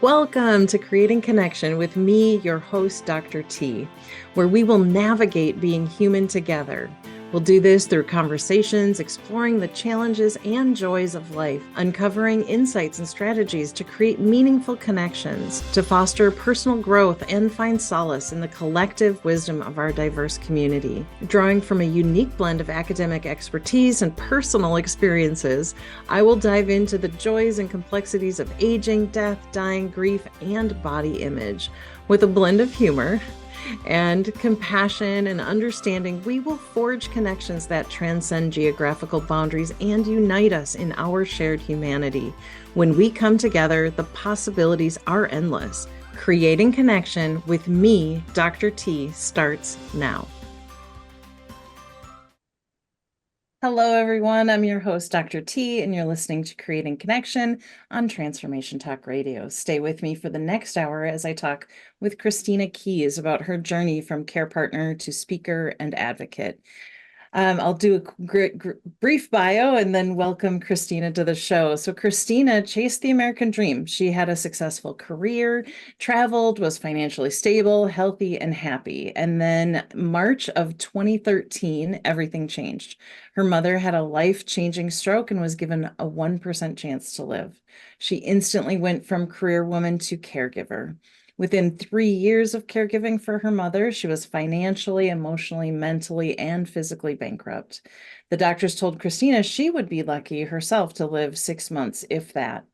Welcome to Creating Connection with me, your host, Dr. T, where we will navigate being human together. We'll do this through conversations, exploring the challenges and joys of life, uncovering insights and strategies to create meaningful connections, to foster personal growth and find solace in the collective wisdom of our diverse community. Drawing from a unique blend of academic expertise and personal experiences, I will dive into the joys and complexities of aging, death, dying, grief, and body image. With a blend of humor and compassion and understanding, we will forge connections that transcend geographical boundaries and unite us in our shared humanity. When we come together, the possibilities are endless. Creating Connection with me, Dr. T, starts now. Hello, everyone. I'm your host, Dr. T, and you're listening to Creating Connection on Transformation Talk Radio. Stay with me for the next hour as I talk with Christina Keys about her journey from care partner to speaker and advocate. I'll do a brief bio and then welcome Christina to the show. So Christina chased the American dream. She had a successful career, traveled, was financially stable, healthy, and happy. And then March of 2013, everything changed. Her mother had a life-changing stroke and was given a 1% chance to live. She instantly went from career woman to caregiver. Within 3 years of caregiving for her mother, she was financially, emotionally, mentally, and physically bankrupt. The doctors told Christina she would be lucky herself to live 6 months, if that.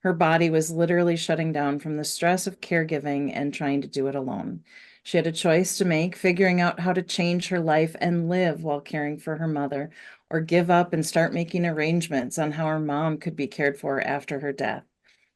Her body was literally shutting down from the stress of caregiving and trying to do it alone. She had a choice to make, figuring out how to change her life and live while caring for her mother, or give up and start making arrangements on how her mom could be cared for after her death.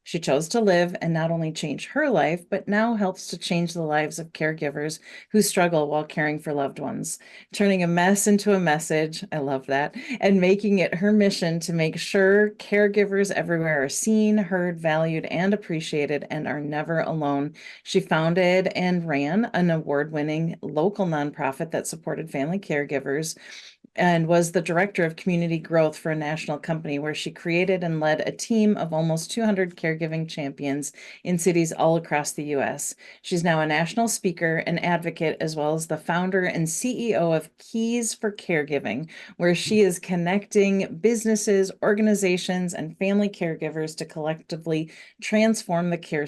She chose to live and not only change her life, but now helps to change the lives of caregivers who struggle while caring for loved ones, turning a mess into a message. I love that. And making it her mission to make sure caregivers everywhere are seen, heard, valued, and appreciated and are never alone. She founded and ran an award-winning local nonprofit that supported family caregivers and was the director of community growth for a national company where she created and led a team of almost 200 caregiving champions in cities all across the U.S. She's now a national speaker and advocate, as well as the founder and CEO of Keys for Caregiving, where she is connecting businesses, organizations, and family caregivers to collectively transform the care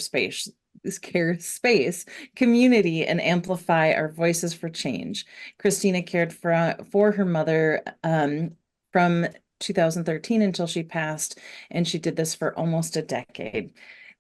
space, community, and amplify our voices for change. Christina cared for her mother from 2013 until she passed, and she did this for almost a decade.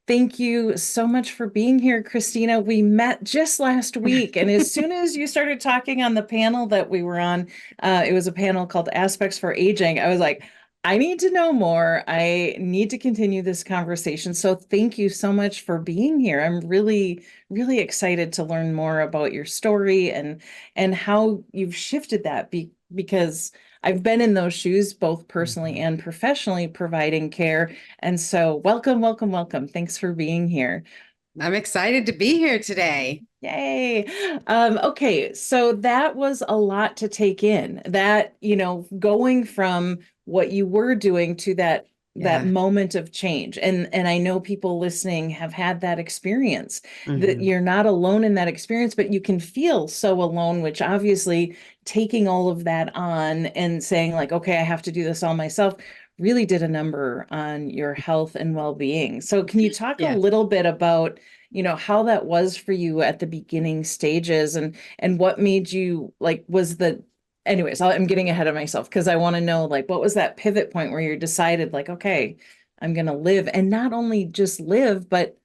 Thank you so much for being here, Christina. We met just last week, and as soon as you started talking on the panel that we were on, it was a panel called Aspects for Aging. I was like, I need to know more. I need to continue this conversation. So thank you so much for being here. I'm really, really excited to learn more about your story and how you've shifted that because I've been in those shoes, both personally and professionally, providing care. And so welcome, welcome, welcome. Thanks for being here. I'm excited to be here today. Yay. Okay, so that was a lot to take in. That, going from what you were doing to that moment of change. And I know people listening have had that experience, that you're not alone in that experience, but you can feel so alone, which obviously taking all of that on and saying like, okay, I have to do this all myself really did a number on your health and well-being. So can you talk a little bit about how that was for you at the beginning stages and what made you anyways, I'm getting ahead of myself because I want to know what was that pivot point where you decided okay, I'm going to live, and not only just live, but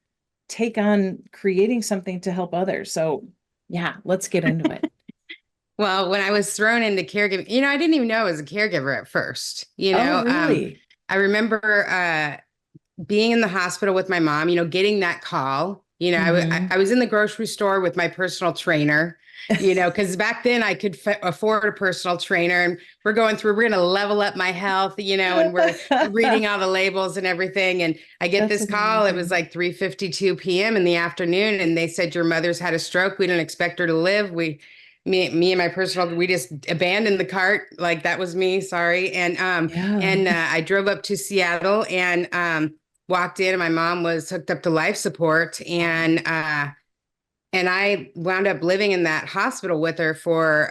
take on creating something to help others. So yeah, let's get into it. Well, when I was thrown into caregiving, I didn't even know I was a caregiver at first, Oh, really? I remember being in the hospital with my mom, getting that call. I was in the grocery store with my personal trainer, because back then I could afford a personal trainer, and we're going going to level up my health, and we're reading all the labels and everything. And I get this call. It was like 3:52 p.m. in the afternoon. And they said, your mother's had a stroke. We didn't expect her to live. Me and my personal, we just abandoned the cart. Like that was me. Sorry. And I drove up to Seattle, and walked in and my mom was hooked up to life support, and I wound up living in that hospital with her for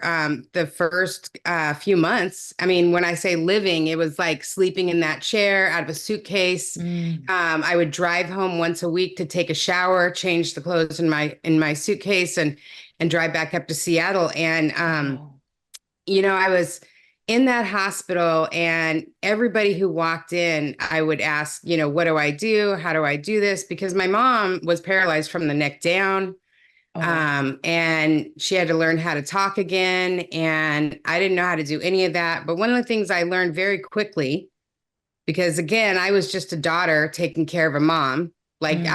the first few months. I mean, when I say living, it was like sleeping in that chair out of a suitcase. Mm. I would drive home once a week to take a shower, change the clothes in my suitcase, and drive back up to Seattle. And Wow. I was in that hospital, and everybody who walked in, I would ask, what do I do? How do I do this? Because my mom was paralyzed from the neck down. Oh, wow. And she had to learn how to talk again. And I didn't know how to do any of that. But one of the things I learned very quickly, because again, I was just a daughter taking care of a mom. Like Mm.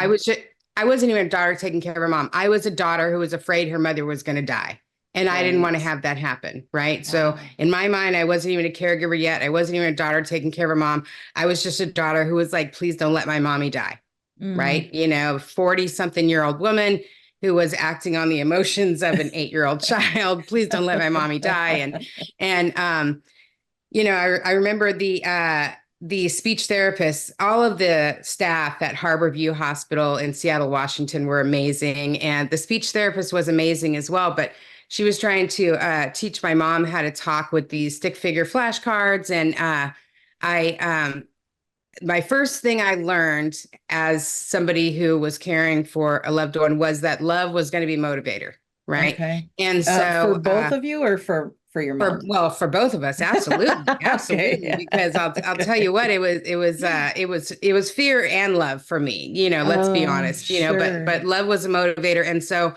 I wasn't even a daughter taking care of a mom. I was a daughter who was afraid her mother was going to die. And I didn't want to Right. have that happen. Right. So Wow. in my mind, I wasn't even a caregiver yet. I wasn't even a daughter taking care of a mom. I was just a daughter who was like, please don't let my mommy die. Mm. Right. 40 something year old woman who was acting on the emotions of an 8-year-old child. Please don't let my mommy die. I remember the speech therapists, all of the staff at Harborview Hospital in Seattle, Washington were amazing. And the speech therapist was amazing as well. But she was trying to teach my mom how to talk with these stick figure flashcards. And I my first thing I learned as somebody who was caring for a loved one was that love was going to be a motivator, right? Okay. And For so both of you or for your mom? for both of us, absolutely, Okay. absolutely, because I'll tell Okay. you what, it was fear and love for me, let's be Oh, honest, but sure. love was a motivator. And so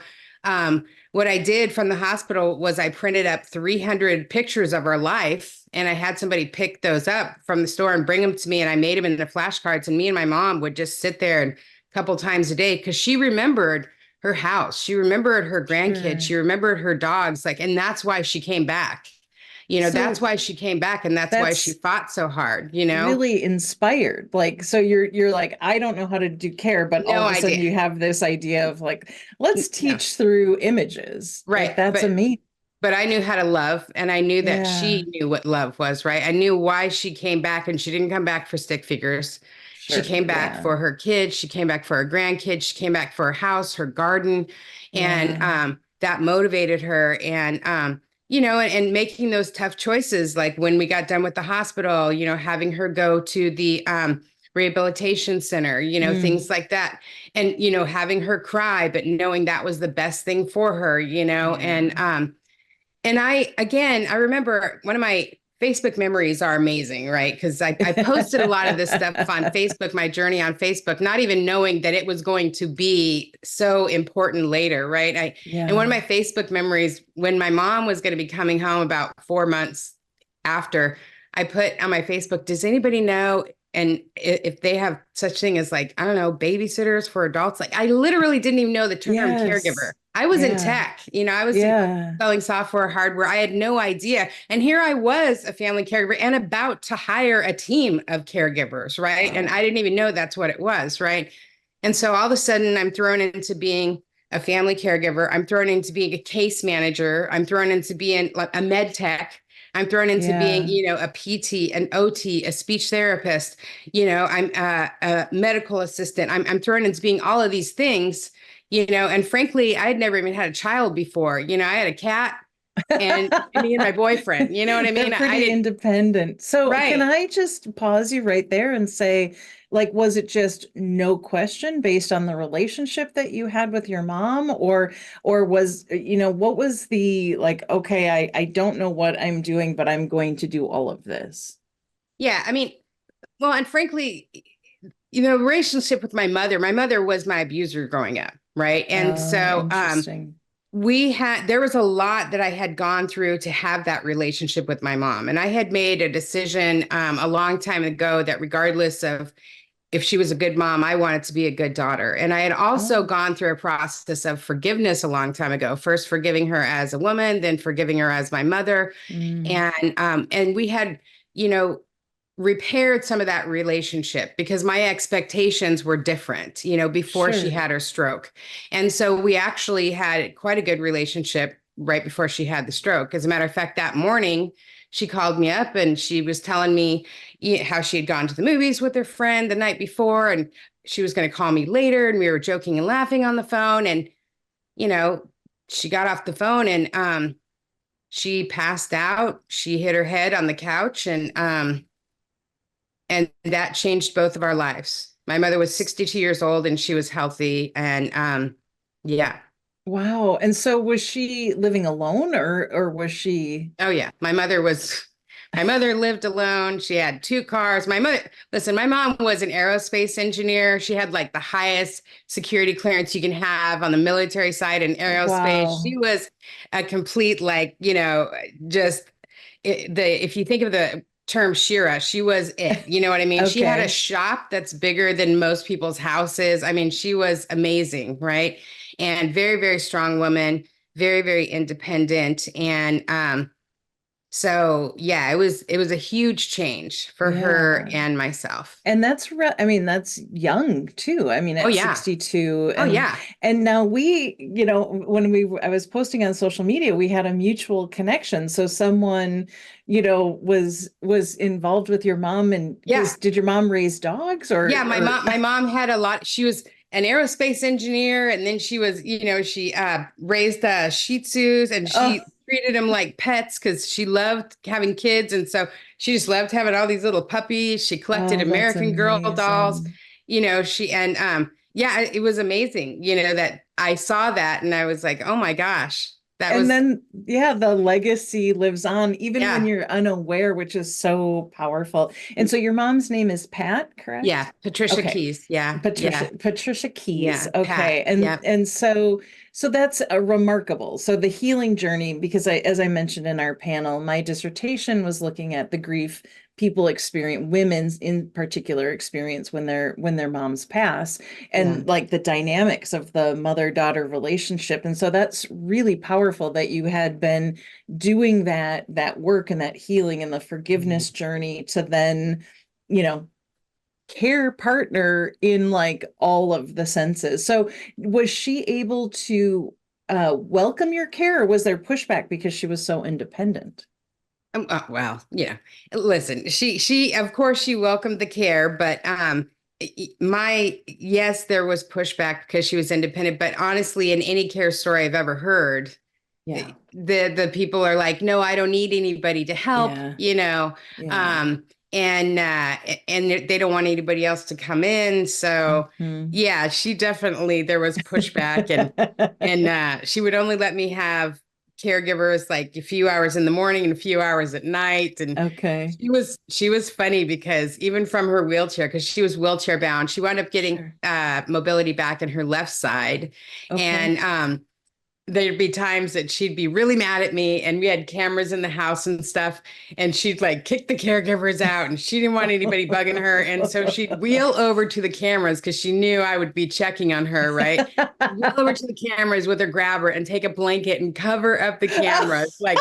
what I did from the hospital was I printed up 300 pictures of her life, and I had somebody pick those up from the store and bring them to me, and I made them into flashcards, and me and my mom would just sit there and a couple times a day, because she remembered her house. She remembered her grandkids. She Sure. remembered her dogs. And that's why she came back. That's So why she came back. And that's why she that's fought so hard. really inspired. Like, so you're like, I don't know how to do care, but all No of a sudden idea. you have this idea of like, let's Yeah. teach through images. Like, Right. that's amazing. But I knew how to love, and I knew that she Yeah, knew what love was, right? I knew why she came back, and she didn't come back for stick figures. She sure. came back Yeah. for her kids. She came back for her grandkids. She came back for her house, her garden. And Yeah. that motivated her. And making those tough choices, like when we got done with the hospital, having her go to the rehabilitation center, Mm. things like that. And, having her cry, but knowing that was the best thing for her, Yeah. and I remember one of my Facebook memories are amazing, right? Because I posted a lot of this stuff on Facebook, my journey on Facebook, not even knowing that it was going to be so important later, right? And one of Yeah. my Facebook memories, when my mom was going to be coming home about 4 months after, I put on my Facebook, does anybody know? And if they have such thing as, like, I don't know, babysitters for adults, like I literally didn't even know the term caregiver. Yes. I was in Yeah. tech, I was Yeah. selling software, hardware. I had no idea. And here I was, a family caregiver, and about to hire a team of caregivers, right? And Wow. I didn't even know that's what it was, right? And so all of a sudden, I'm thrown into being a family caregiver. I'm thrown into being a case manager. I'm thrown into being like a med tech. I'm thrown into being, Yeah. a PT, an OT, a speech therapist. I'm a medical assistant. I'm thrown into being all of these things, and frankly, I had never even had a child before. I had a cat and me and my boyfriend, you know what I They're mean? I pretty didn't, independent. So can right. I just pause you right there and say, like, was it just no question based on the relationship that you had with your mom? Or was, what was the like, okay, I don't know what I'm doing, but I'm going to do all of this. Yeah. I mean, well, and frankly, relationship with my mother was my abuser growing up. Right. And Oh, so, interesting. there was a lot that I had gone through to have that relationship with my mom. And I had made a decision a long time ago that regardless of if she was a good mom, I wanted to be a good daughter. And I had also Oh, gone through a process of forgiveness a long time ago, first forgiving her as a woman, then forgiving her as my mother. mm, And we had, you know, repaired some of that relationship because my expectations were different, before she sure. had her stroke. And so we actually had quite a good relationship right before she had the stroke. As a matter of fact, that morning she called me up and she was telling me how she had gone to the movies with her friend the night before, and she was going to call me later, and we were joking and laughing on the phone. And, you know, she got off the phone and she passed out. She hit her head on the couch, and that changed both of our lives. My mother was 62 years old and she was healthy. And yeah. Wow. And so was she living alone or was she? Oh yeah. My mother lived alone. She had two cars. Listen, my mom was an aerospace engineer. She had like the highest security clearance you can have on the military side in aerospace. Wow. She was a complete, like, just if you think of the term Shira, she was it. You know what I mean? She had a Okay. shop that's bigger than most people's houses. I mean, she was amazing, right? And very, very strong woman, very, very independent. And so yeah, it was a huge change for her Yeah. and myself. And I mean, that's young too. I mean, Oh at yeah. 62 Oh yeah. and now I was posting on social media, we had a mutual connection. So someone, was involved with your mom and Yeah. did your mom raise dogs Yeah, or my mom had a lot. She was an aerospace engineer, and then she was, she raised Shih Tzus, and oh, she treated them like pets because she loved having kids, and so she just loved having all these little puppies. She collected oh, that's American Girl dolls, amazing. she and yeah, it was amazing, that I saw that, and I was like, oh my gosh, that And was then, yeah, the legacy lives on even when yeah, you're unaware, which is so powerful. And so your mom's name is Pat, correct? yeah, Patricia Okay. Keys, yeah, yeah, Patricia Keys. yeah, Pat, Okay. yeah, And so that's a remarkable. So the healing journey, because as I mentioned in our panel, my dissertation was looking at the grief people experience, women's in particular experience when their moms pass, yeah. and like the dynamics of the mother-daughter relationship. And so that's really powerful that you had been doing that work and that healing and the forgiveness journey to then, you know, care partner in like all of the senses. So was she able to welcome your care, or was there pushback because she was so independent? Well, listen, of course, she welcomed the care, but yes, there was pushback because she was independent. But honestly, in any care story I've ever heard, Yeah. the people are like, no, I don't need anybody to help, Yeah. Yeah. um, and they don't want anybody else to come in. So Mhm. yeah, there was pushback, and she would only let me have caregivers like a few hours in the morning and a few hours at night. And Okay. she was funny because even from her wheelchair, because she was wheelchair bound, she wound up getting Sure. mobility back in her left side. Okay. And there'd be times that she'd be really mad at me, and we had cameras in the house and stuff, and she'd like kick the caregivers out, and she didn't want anybody bugging her, and so she'd wheel over to the cameras because she knew I would be checking on her, right? Wheel over to the cameras with her grabber and take a blanket and cover up the cameras, like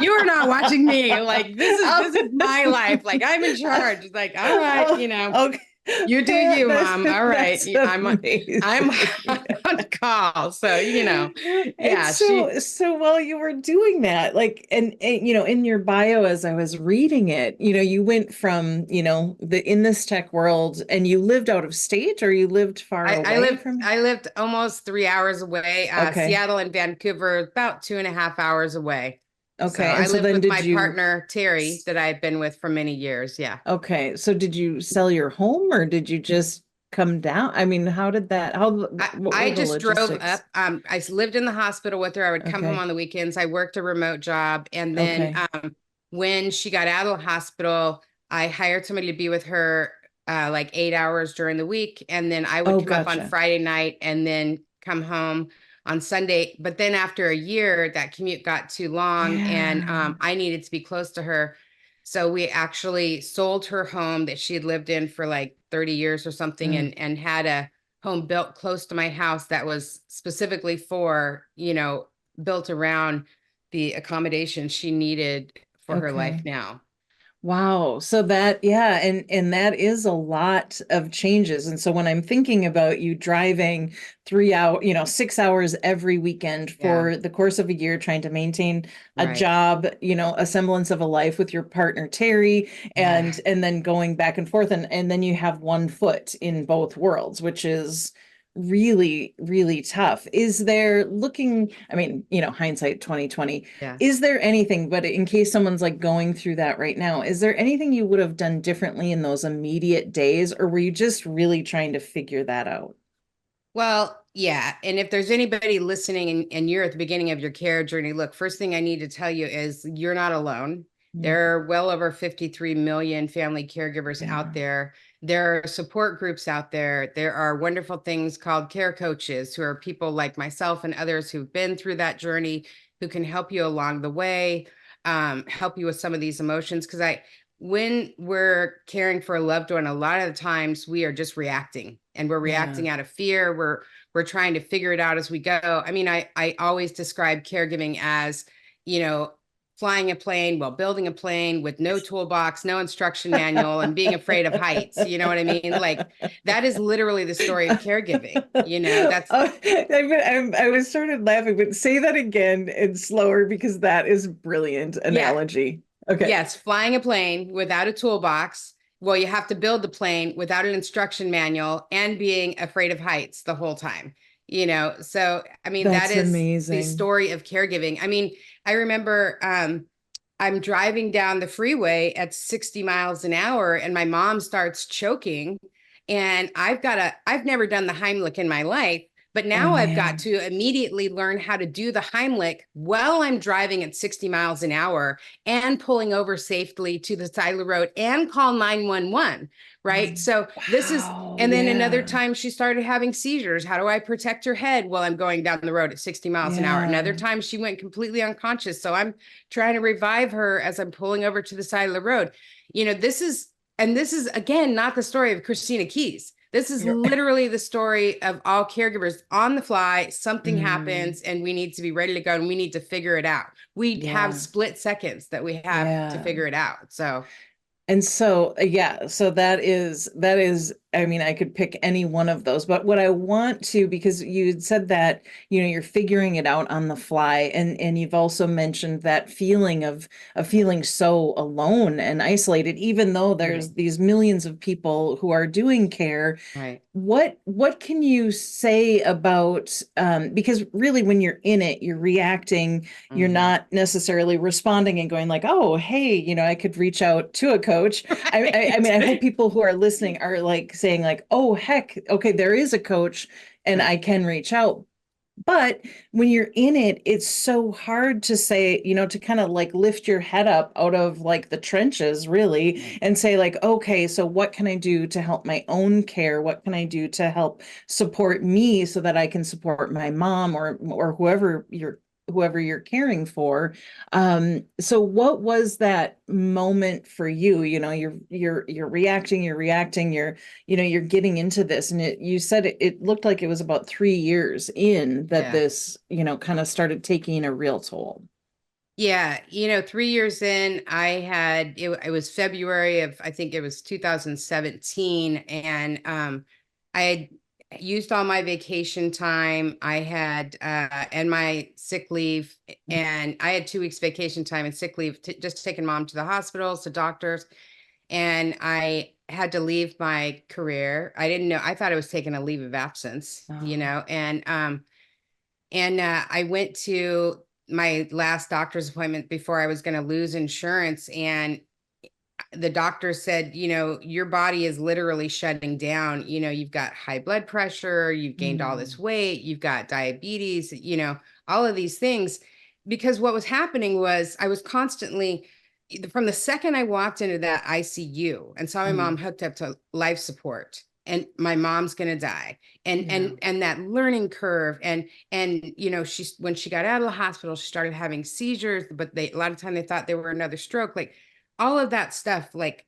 you are not watching me, like this is my life, like I'm in charge. It's like, all right, Okay. you do you, mom. All right. That's I'm amazing. on call. So, And yeah, so while you were doing that, like, and in your bio, as I was reading it, you went from, in this tech world and you lived out of state or you lived far I away lived from. I lived almost 3 hours away. Okay. Seattle and Vancouver, about 2.5 hours away. So Okay. I And so lived then with did my you, partner, Terry, that I've been with for many years. Yeah. okay. So did you sell your home or did you just come down? I mean, what I were the just drove logistics? up. Lived in the hospital with her. I would come home Okay. on the weekends. I worked a remote job. And then Okay. when she got out of the hospital, I hired somebody to be with her like 8 hours during the week. And then I would Oh, come up on gotcha. Friday night and then come home on Sunday. But then after a year, that commute got too long, and Yeah. I needed to be close to her. So we actually sold her home that she had lived in for like 30 years or something, Mm, and had a home built close to my house that was specifically built around the accommodation she needed for her life okay. now. Wow. So that, yeah, and that is a lot of changes. And so when I'm thinking about you driving 3 hour, 6 hours every weekend Yeah, for the course of a year, trying to maintain a right. job, a semblance of a life with your partner Terry, Yeah. and then going back and forth, and then you have one foot in both worlds, which is really, really tough. Is there looking, I mean, hindsight 2020, Yeah. is there anything, but in case someone's like going through that right now, is there anything you would have done differently in those immediate days, or were you just really trying to figure that out? Well, yeah. And if there's anybody listening and you're at the beginning of your care journey, look, first thing I need to tell you is you're not alone. Mm, There are well over 53 million family caregivers out yeah. there. There are support groups out there. There are wonderful things called care coaches, who are people like myself and others who've been through that journey, who can help you along the way, help you with some of these emotions. When we're caring for a loved one, a lot of the times we are just reacting, and we're Yeah. reacting out of fear. We're trying to figure it out as we go. I mean, I always describe caregiving as, you know, flying a plane, well, building a plane with no toolbox, no instruction manual, and being afraid of heights. You know what I mean? Like, that is literally the story of caregiving. That's I was started laughing, but say that again and slower because that is brilliant yeah. analogy. Okay. Yes, flying a plane without a toolbox. Well, you have to build the plane without an instruction manual and being afraid of heights the whole time. So I mean, that That's is the amazing. story of caregiving. I mean, I remember I'm driving down the freeway at 60 miles an hour and my mom starts choking. And I've never done the Heimlich in my life, but Oh now I've got man. to immediately learn how to do the Heimlich while I'm driving at 60 miles an hour and pulling over safely to the side of the road and call 911. Right. So Wow. and then another Yeah. time she started having seizures. How do I protect her head while I'm going down the road at 60 miles an hour? Another Yeah. time she went completely unconscious. So I'm trying to revive her as I'm pulling over to the side of the road. This is again not the story of Christina Keys. This is You're literally the story of all caregivers on the fly. Something mm, happens and we need to be ready to go and we need to figure it out. We have yeah. split seconds that we have to Yeah. figure it out. So, And so, yeah, so that is, I mean, I could pick any one of those, but what I want to, because you said that, you're figuring it out on the fly, and you've also mentioned that feeling of feeling so alone and isolated, even though right, there's these millions of people who are doing care. right. What can you say about, because really when you're in it, you're reacting, you're Mhm. not necessarily responding and going like, oh, hey, I could reach out to a coach. I mean, I hope Right. people who are listening are like saying like, oh, heck, okay, there is a coach and Right. I can reach out. But when you're in it, it's so hard to say, to kind of like lift your head up out of like the trenches, really, Right. and say, like, okay, so what can I do to help my own care? What can I do to help support me so that I can support my mom or whoever you're caring for. So what was that moment for you? You're reacting, you're getting into this, and you said it looked like it was about 3 years in that Yeah. this, kind of started taking a real toll. Yeah, 3 years in, it was February of, I think it was 2017, and I had used all my vacation time. I had and my sick leave, and I had 2 weeks vacation time and sick leave, just taking mom to the hospitals, to doctors, and I had to leave my career. I didn't know. I thought I was taking a leave of absence, Oh, and I went to my last doctor's appointment before I was going to lose insurance. And the doctor said, your body is literally shutting down. You've got high blood pressure, you've gained all this mm, weight, you've got diabetes, all of these things. Because what was happening was I was constantly, from the second I walked into that ICU and saw my mom mm, hooked up to life support, and my mom's going to die, and yeah, and that learning curve, and she's, when she got out of the hospital, she started having seizures, but a lot of time they thought they were another stroke, like all of that stuff. Like,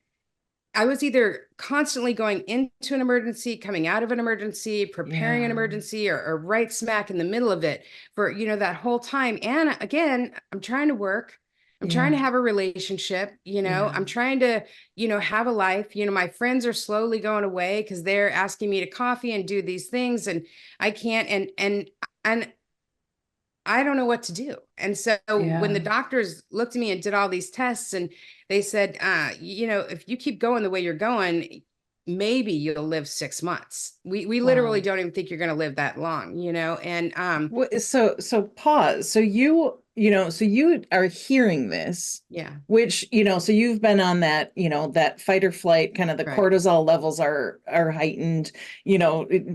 I was either constantly going into an emergency, coming out of an emergency, preparing an yeah, emergency, or right smack in the middle of it for, that whole time. And again, I'm trying to work. I'm trying to Yeah. have a relationship, Yeah. I'm trying to, have a life. My friends are slowly going away because they're asking me to coffee and do these things, and I can't, and I don't know what to do. And so when the Yeah. doctors looked at me and did all these tests, and they said, if you keep going the way you're going, maybe you'll live 6 months. We literally Wow. don't even think you're going to live that long, and So pause. So you are hearing this, yeah, which, so you've been on that, that fight or flight, kind of the right, cortisol levels are heightened,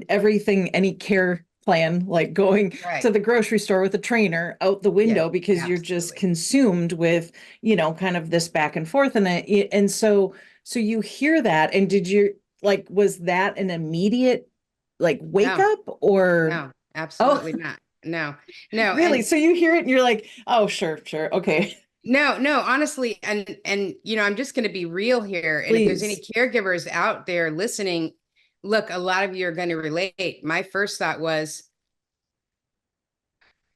everything, any care plan, like going to right. the grocery store with a trainer out the Yeah, window because you're just absolutely. consumed with, kind of this back and forth. And so you hear that, and was that an immediate like wake No, up or? no, Oh, absolutely not. No, no. really? And So you hear it and you're like, oh, sure, sure. Okay. no, no, honestly, and I'm just going to be real here. And if there's any Please. caregivers out there listening, look, a lot of you are going to relate. My first thought was,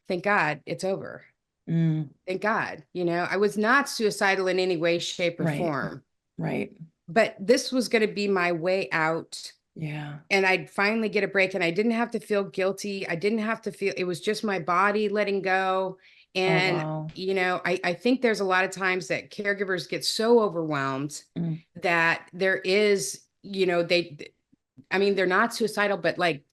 thank God it's over. Mm, Thank God. I was not suicidal in any way, shape, or right. form, Right. but this was going to be my way out. Yeah. And I'd finally get a break, and I didn't have to feel guilty. I didn't have to feel, it was just my body letting go. Oh, And, wow. I think there's a lot of times that caregivers get so overwhelmed Mm. that there is, I mean, they're not suicidal, but like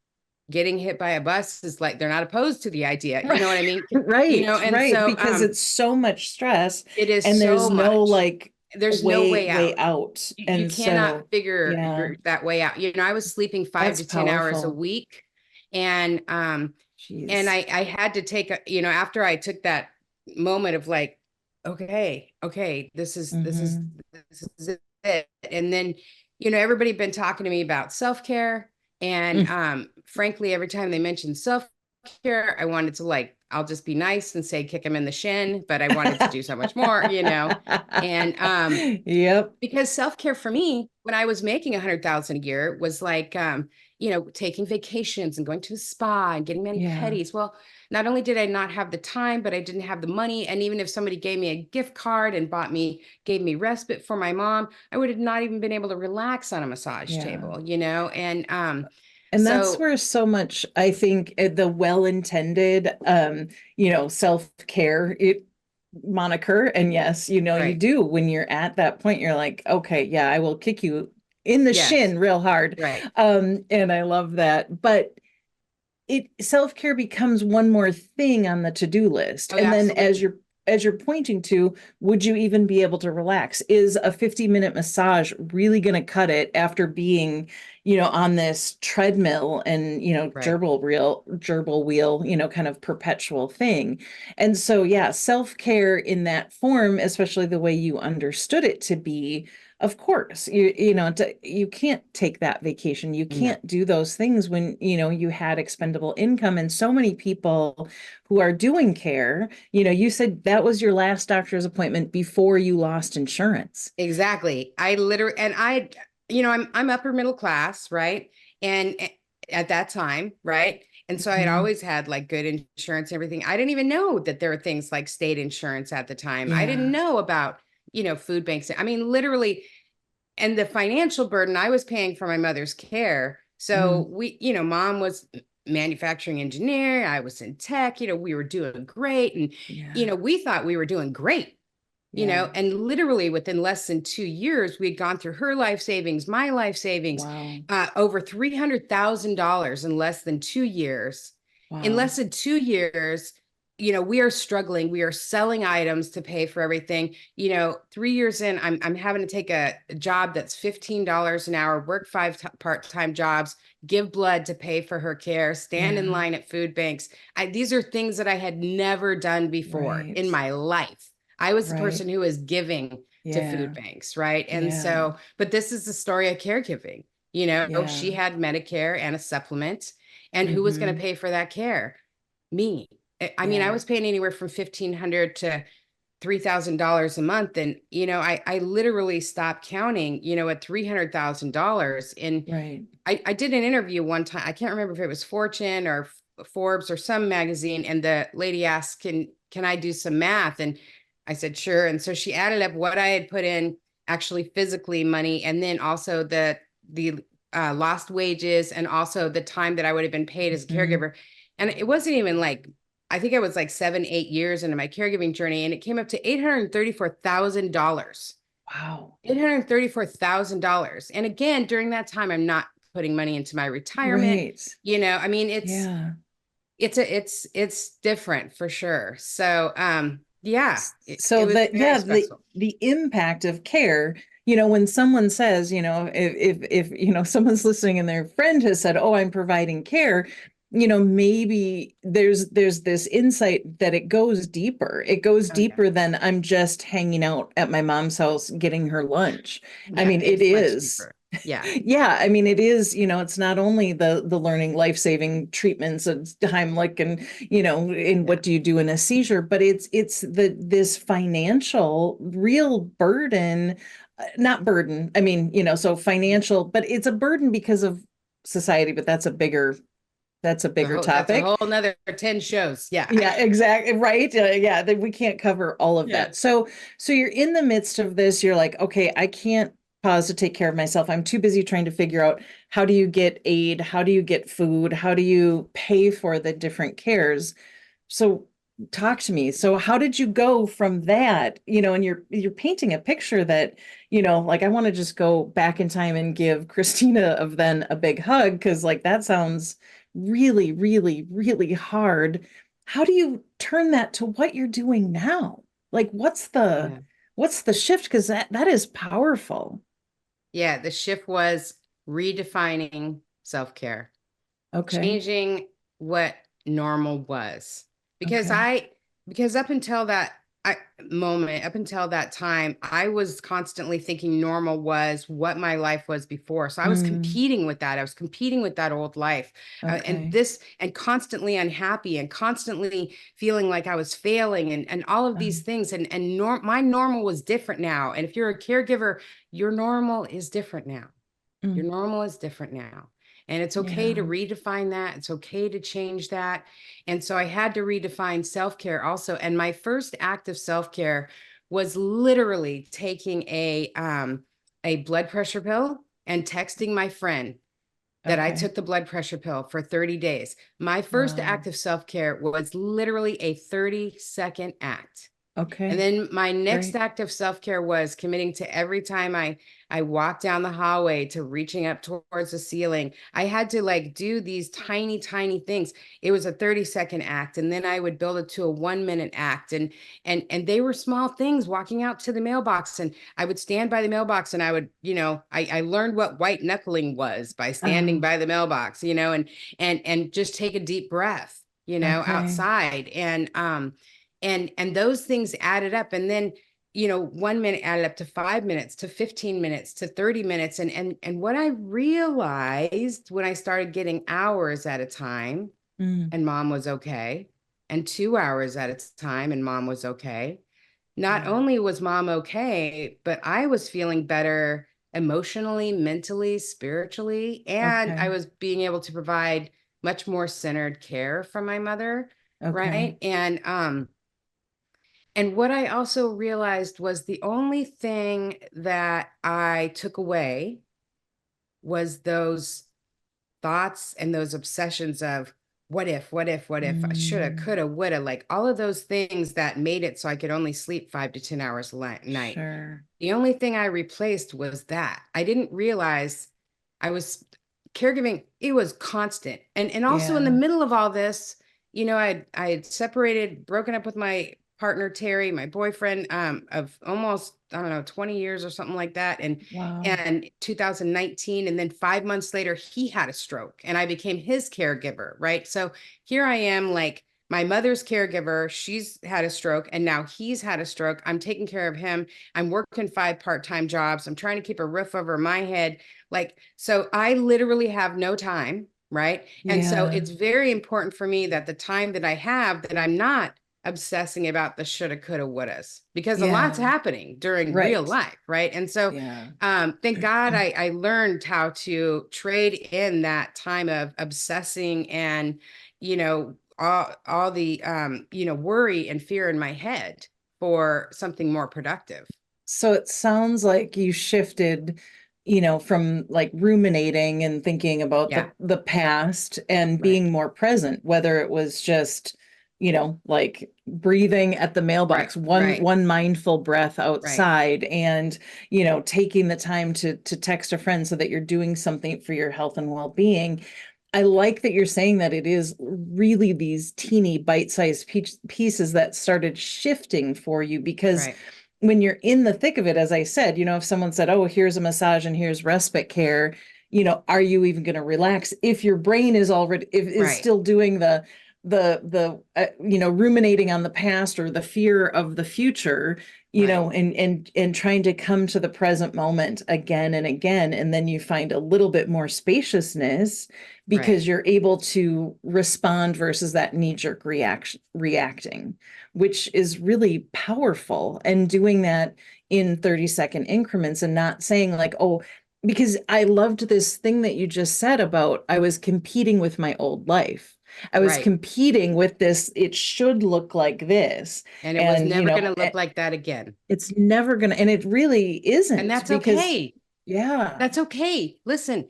getting hit by a bus is like, they're not opposed to the idea. You Right. know what I mean? Right. And Right. so, Because it's so much stress it is and there's so no much. like There's no way, way way out. out. You And cannot so, figure yeah, that way out. I was sleeping five that's to 10 hours a powerful. week. And Jeez. I had to take after I took that moment of like, okay, Mm-hmm. this is it. And then, everybody been talking to me about self-care. And Mm. frankly, every time they mentioned self-care, I wanted to, like, I'll just be nice and say kick him in the shin, but I wanted to do so much more. And Yep. because self-care for me, when I was making 100,000 a year, was like, taking vacations and going to a spa and getting Yeah. mani-pedis. Well, not only did I not have the time, but I didn't have the money. And even if somebody gave me a gift card and gave me respite for my mom, I would have not even been able to relax on a massage Yeah. table. And And that's so where so much, I think, the well-intended, self-care moniker. And yes, you right, do when you're at that point, you're like, okay, yeah, I will kick you in the yes, shin real hard. right, And I love that. But self-care becomes one more thing on the to-do list. oh, And then absolutely, as you're pointing to, would you even be able to relax? Is a 50-minute massage really going to cut it after being, on this treadmill and, right, gerbil wheel, kind of perpetual thing? And so, yeah, self-care in that form, especially the way you understood it to be, of course, you can't take that vacation. You no, can't do those things when, you had expendable income. And so many people who are doing care, you said that was your last doctor's appointment before you lost insurance. exactly. I literally, and I'm upper middle class, right? And at that time, right? And so I had Mhm. always had like good insurance and everything. I didn't even know that there were things like state insurance at the time. I didn't Yeah. know about, food banks. I mean, literally, and the financial burden I was paying for my mother's care. So Mm. mom was manufacturing engineer, I was in tech, we were doing great. And, Yeah. we thought we were doing great, Yeah. and literally within less than 2 years, we had gone through her life savings, my life savings, Wow. over $300,000 in less than 2 years. In Wow. less than 2 years, we are struggling. We are selling items to pay for everything. 3 years in, I'm having to take a job that's $15 an hour, work five part-time jobs, give blood to pay for her care, stand in Yeah. line at food banks. These are things that I had never done before in Right. my life. I was the Right. person who was giving to food Yeah. banks, right? And Yeah. so, but this is the story of caregiving. She Yeah. had Medicare and a supplement, and who was going to Hmm. pay for that care? Me. I mean, I Yeah. was paying anywhere from 1,500 to $3,000 a month. And, I literally stopped counting, at $300,000. And Right. I did an interview one time. I can't remember if it was Fortune or Forbes or some magazine. And the lady asked, can I do some math? And I said, sure. And so she added up what I had put in actually physically money, and then also the lost wages, and also the time that I would have been paid as a Mhm. caregiver. And it wasn't even like, I think I was like 7, 8 years into my caregiving journey, and it came up to $834,000. Wow. $834,000. And again, during that time, I'm not putting money into my retirement. Right. I mean, Yeah. it's different for sure. So, yeah, it So was that, very yeah, stressful. the impact of care, when someone says, if someone's listening and their friend has said, oh, I'm providing care, maybe there's this insight that it goes deeper. It goes Oh yeah. deeper than I'm just hanging out at my mom's house getting her lunch. I Yeah, mean, it it's much is. deeper. Yeah. Yeah, I mean, it is, it's not only the learning life-saving treatments of Heimlich and, in Yeah. what do you do in a seizure, but it's this financial real burden, not burden. I mean, so financial, but it's a burden because of society, but that's a bigger That's a topic. whole nother 10 shows. Yeah. Yeah, exactly. Right. Yeah, that we can't cover all of Yeah. that. So you're in the midst of this. You're like, okay, I can't pause to take care of myself. I'm too busy trying to figure out how do you get aid? How do you get food? How do you pay for the different cares? So talk to me. So how did you go from that, and you're painting a picture that, like I want to just go back in time and give Christina of then a big hug because like that sounds really, really, really hard. How do you turn that to what you're doing now? Like Yeah. what's the shift? Because that is powerful. Yeah. The shift was redefining self-care, Okay. changing what normal was. Because Okay. I, because up until that moment, up until that time, I was constantly thinking normal was what my life was before. So I was Mm, competing with that. I was competing with that old life, okay. and constantly unhappy and constantly feeling like I was failing, and all of these Um, things. My normal was different now. And if you're a caregiver, your normal is different now. Your mm, normal is different now. And it's okay to yeah. redefine that. It's okay to change that. And so I had to redefine self care also. And my first act of self care was literally taking a blood pressure pill and texting my friend that I Okay. took the blood pressure pill for 30 days. My first Wow. act of self care was literally a 30-second act. And Okay. then my next Great. act of self-care was committing to every time I walked down the hallway to reaching up towards the ceiling. I had to like do these tiny, tiny things. It was a 30-second act, and then I would build it to a 1-minute act. And they were small things, walking out to the mailbox. And I would stand by the mailbox, and I would, I learned what white knuckling was by standing Oh, by the mailbox, and just take a deep breath, okay. outside. And those things added up. And then 1 minute added up to 5 minutes, to 15 minutes, to 30 minutes. And what I realized when I started getting hours at a time, Mm, and mom was okay, and 2 hours at a time, and mom was okay, not wow. only was mom okay, but I was feeling better emotionally, mentally, spiritually, and I Okay. was being able to provide much more centered care from my mother. Okay. Right. And what I also realized was the only thing that I took away was those thoughts and those obsessions of what if, I shoulda, Mm, coulda, woulda, like all of those things that made it so I could only sleep 5 to 10 hours a night. sure. The only thing I replaced was that. I didn't realize I was caregiving, it was constant. And also in the Yeah. middle of all this, I had separated, broken up with my partner Terry, my boyfriend, of almost, I don't know, 20 years or something like that. And Wow. and 2019, and then 5 months later he had a stroke and I became his caregiver, right? So here I am, like, my mother's caregiver, she's had a stroke, and now he's had a stroke. I'm taking care of him. I'm working 5 part-time jobs. I'm trying to keep a roof over my head. Like, so I literally have no time, right? And so Yeah. it's very important for me that the time that I have, that I'm not obsessing about the shoulda, coulda, wouldas, because a lot's Yeah. happening during real Right. life, right? And so Yeah. thank God I learned how to trade in that time of obsessing and, all the, worry and fear in my head for something more productive. So it sounds like you shifted, from like ruminating and thinking about Yeah. the past and Right. being more present, whether it was just, like breathing at the Right. mailbox, one Right. one mindful breath Right. outside, and taking the time to text a friend so that you're doing something for your health and well-being. I like that you're saying that it is really these teeny bite-sized pieces that started shifting for you, because Right. when you're in the thick of it, as I said, if someone said, oh, here's a massage and here's respite care, are you even going to relax if your brain is already is Right. still doing ruminating on the past or the fear of the future, Right. and trying to come to the present moment again and again, and then you find a little bit more spaciousness Right. because you're able to respond versus that knee-jerk reacting, which is really powerful, and doing that in 30-second increments and not saying like, oh, because I loved this thing that you just said about I was competing with my old life. I was Right. competing with this, it should look like this. And it was And, never going to look like that again. it's never going to, and it really And isn't, that's because, okay. yeah. That's okay. Listen,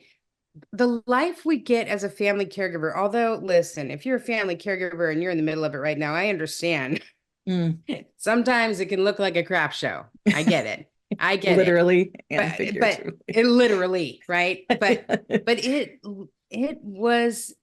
the life we get as a family caregiver, although, listen, if you're a family caregiver and you're in the middle of it right now, I understand. Mm. Sometimes it can look like a crap show. I get it. I get it. Literally and But figuratively. it literally, right? But it was,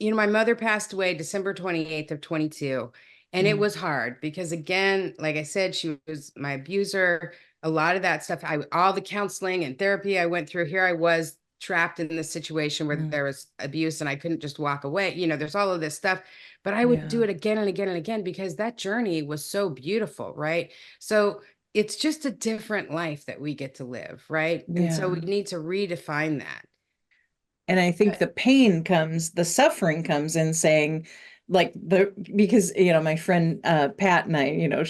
my mother passed away December 28th of 22. And it Mm. was hard because, again, like I said, she was my abuser. A lot of that stuff, all the counseling and therapy I went through, here I was trapped in this situation where Mm. there was abuse and I couldn't just walk away. There's all of this stuff, but I would do Yeah. it again and again and again because that journey was so beautiful, right? So it's just a different life that we get to live, right? And so we Yeah. need to redefine that. And I think the suffering comes in saying, like, because my friend Pat and I,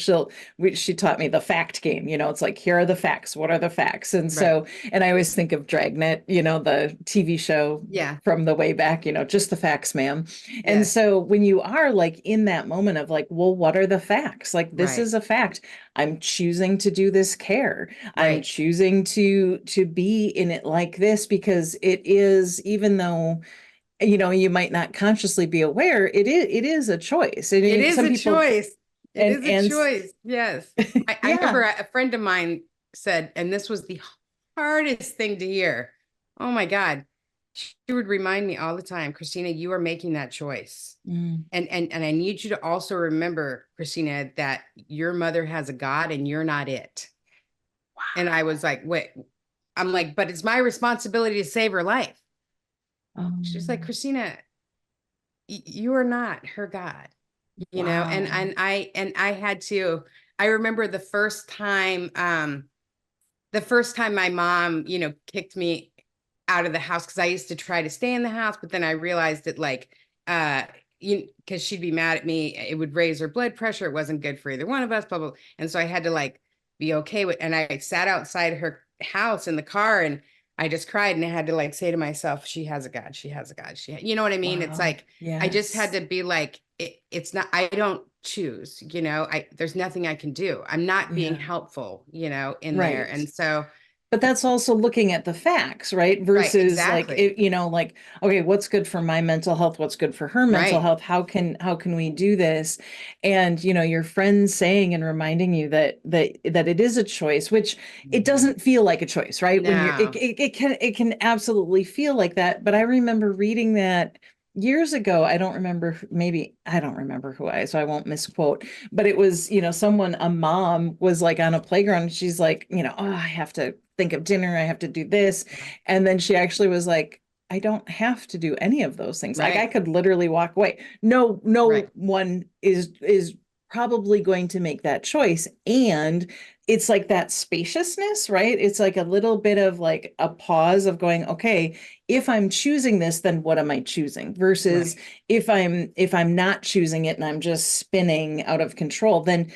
she taught me the fact game. It's like, here are the facts. What are the facts? And Right. so, and I always think of Dragnet, the TV show Yeah. from the way back, just the facts, ma'am. And Yes. so when you are like in that moment of like, well, what are the facts? Like, this Right. is a fact. I'm choosing to do this care. I'm Right. choosing to be in it like this, because it is, even though you might not consciously be aware, it is a choice. I It mean, is some a people, choice. It and is a choice. Yes. I remember yeah. a friend of mine said, and this was the hardest thing to hear. Oh my God. She would remind me all the time, Christina, you are making that choice. Mm. And I need you to also remember, Christina, that your mother has a God and you're not it. And I was like, wait, I'm like, but it's my responsibility to save her life. She's like, Um, Christina, you are not her God. And wow. I had to. I remember the first time my mom kicked me out of the house, because I used to try to stay in the house, but then I realized that, like, because she'd be mad at me, it would raise her blood pressure, it wasn't good for either one of us, blah blah. And so I had to, like, be okay with, and I sat outside her house in the car, and I just cried, and I had to, like, say to myself, she has a God, she has a God, you know what I mean? It's Wow. like I just had Yes. to be like, it's not, I don't choose, there's nothing I can do. I'm not being Yeah. helpful, in there. Right. And so, But that's also looking at the facts, right? right, Versus like, exactly. like, okay, what's good for my mental health? What's good for her mental Right. health? How can we do this? And, your friends saying and reminding you that it is a choice, which it Mhm. doesn't feel like a choice, right? When you're, No. it can absolutely feel like that. But I remember reading that years ago. I don't remember, maybe I don't remember so I won't misquote, but it was, a mom was like on a playground, and she's like, oh, I have to think of dinner, I have to do this. Yeah. And then she actually was like, I don't have to do any of those things. Like, I Right. could literally walk away. No Right. one is probably going to make that choice. And it's like that spaciousness, right? It's like a little bit of like a pause of going, okay, if I'm choosing this, then what am I choosing? Versus Right. if I'm not choosing it and I'm just spinning out of control, then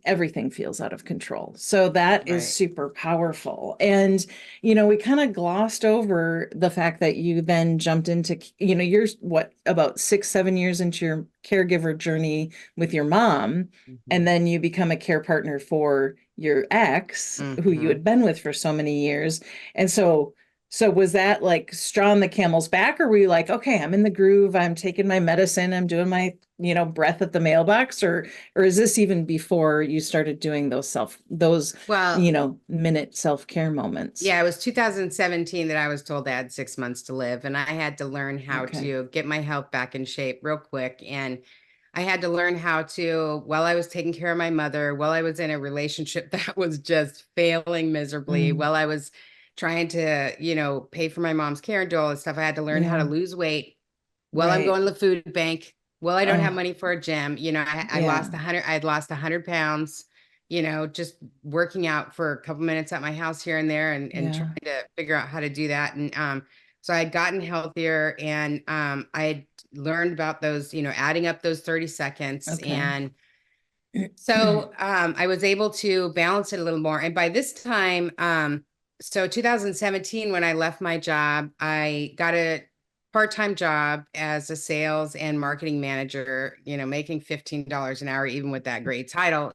everything feels out of control. So that is Right. super powerful. And we kind of glossed over the fact that you then jumped into, you're what, about 6, 7 years into your caregiver journey with your mom, Mm-hmm. and then you become a care partner for your ex, who you Mm-hmm. had been with for so many years. And so was that like straw on the camel's back, or were you like, okay, I'm in the groove, I'm taking my medicine, I'm doing my, breath at the mailbox, or is this even before you started doing those, Well, minute self-care moments? yeah, it was 2017 that I was told I had 6 months to live, and I had to learn how Okay. to get my health back in shape real quick. And I had to learn how to, while I was taking care of my mother, while I was in a relationship that was just failing miserably, Mm, while I was trying to, pay for my mom's care and do all this stuff, I had to learn how to yeah, lose weight while I'm right. going to the food bank. Well, I don't have Oh, money for a gym. I yeah, lost 100, I had lost 100 pounds, just working out for a couple minutes at my house here and there, and trying yeah. to figure out how to do that. And so I had gotten healthier, and I had learned about those, adding up those 30 seconds. Okay. And so I was able to balance it a little more. And by this time, so 2017, when I left my job, I got a part-time job as a sales and marketing manager, making $15 an hour, even with that great title,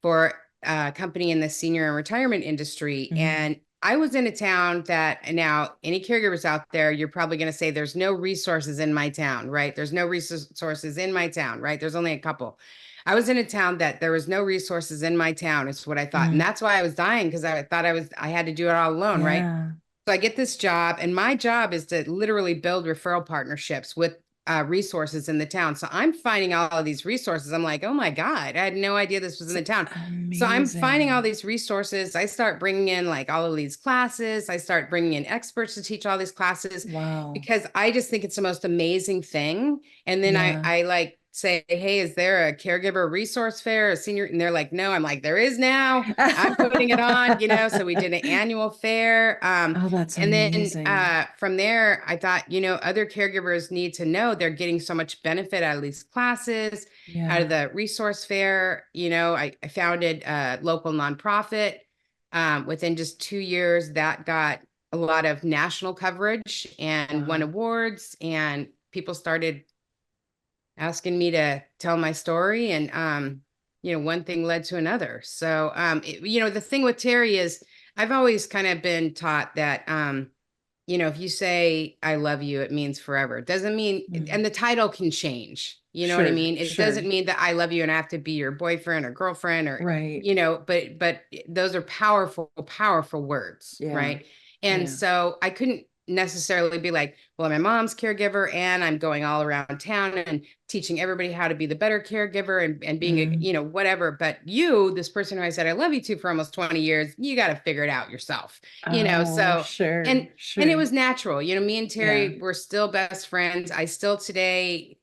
for a company in the senior and retirement industry. Mhm. And I was in a town that, and now any caregivers out there, you're probably going to say there's no resources in my town, right? There's no resources in my town, right? There's only a couple. I was in a town that there was no resources in my town, is what I thought. And Mm, that's why I was dying, because I thought I had to do it all alone, right? yeah. So I get this job, and my job is to literally build referral partnerships with resources in the town. So I'm finding all of these resources. I'm like, oh my God, I had no idea this was in It's the town. So I'm finding all amazing. these resources. I start bringing in like all of these classes. I start bringing in experts to teach all these classes, Wow. because I just think it's the most amazing thing. And then Yeah. I like say, hey, is there a caregiver resource fair, a senior? And they're like, no. I'm like, there is now. I'm putting it on, So we did an annual fair. Oh, that's And then amazing. from there, I thought, other caregivers need to know they're getting so much benefit out of these classes, out of Yeah. the resource fair. I founded a local nonprofit. Within just 2 years, that got a lot of national coverage and won Wow. awards, and people started asking me to tell my story. And one thing led to another. So the thing with Terry is, I've always kind of been taught that if you say I love you, it means forever. It doesn't mean, Mm. and the title can change. You know what I Sure, mean? It doesn't sure. mean that I love you and I have to be your boyfriend or girlfriend, or, Right. but those are powerful, powerful words, Yeah. right? And Yeah. so I couldn't necessarily be like, well, I'm my mom's caregiver and I'm going all around town and teaching everybody how to be the better caregiver, and being a, Mm. whatever. But you, this person who I said I love you to for almost 20 years, you got to figure it out yourself, Oh, so, sure, and it sure. was natural. Me and Yeah. Terry were still best friends. I still today,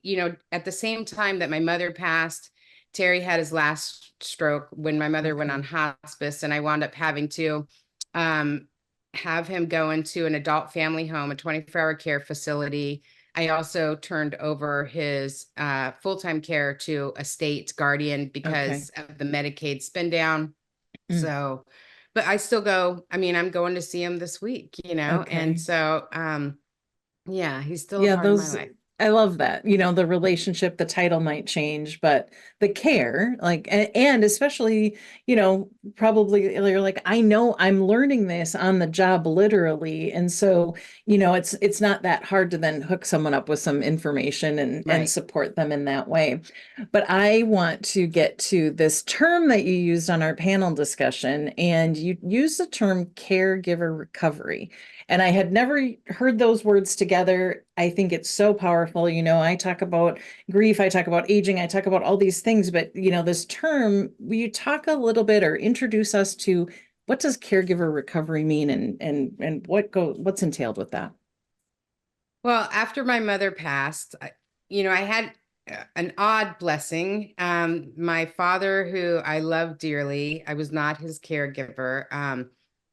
at the same time that my mother passed, Terry had his last stroke when my mother went on Okay. hospice, and I wound up having to um, have him go into an adult family home, a 24-hour care facility. I also turned over his full-time care to a state guardian Okay. because of the Medicaid spin down. Mm. So, but I still go. I mean, I'm going to see him this week, and Okay. so, yeah, he's still a Yeah, part of my those, life. I love that. The relationship, the title might change, but the care, like, and especially, probably you're like, I know I'm learning this on the job literally. And so, it's not that hard to then hook someone up with some information and Right. support them in that way. But I want to get to this term that you used on our panel discussion, and you used the term caregiver recovery. And I had never heard those words together. I think it's so powerful. I talk about grief, I talk about aging, I talk about all these things, but this term, will you talk a little bit or introduce us to what does caregiver recovery mean, and what's entailed with that? Well, after my mother passed, I had an odd blessing. My father, who I love dearly, I was not his caregiver.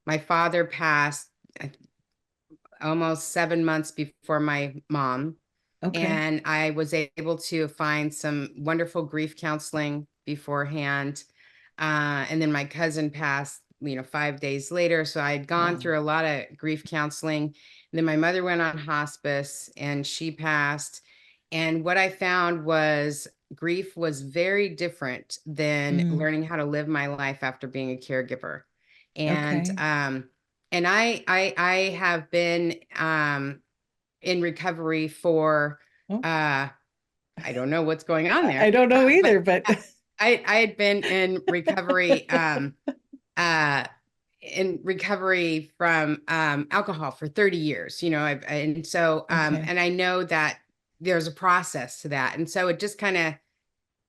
My father passed almost 7 months before my mom. Okay. And I was able to find some wonderful grief counseling beforehand. And then my cousin passed, 5 days later. So I had gone Wow. through a lot of grief counseling. And then my mother went on hospice and she passed. And what I found was grief was very different than Mm. learning how to live my life after being a caregiver. And Okay. I have been in recovery for Oh, uh I don't know what's going on I there. don't know But either, but I had been uh in recovery from alcohol for 30 years, and so okay. and I know that there's a process to that. And so it just kind of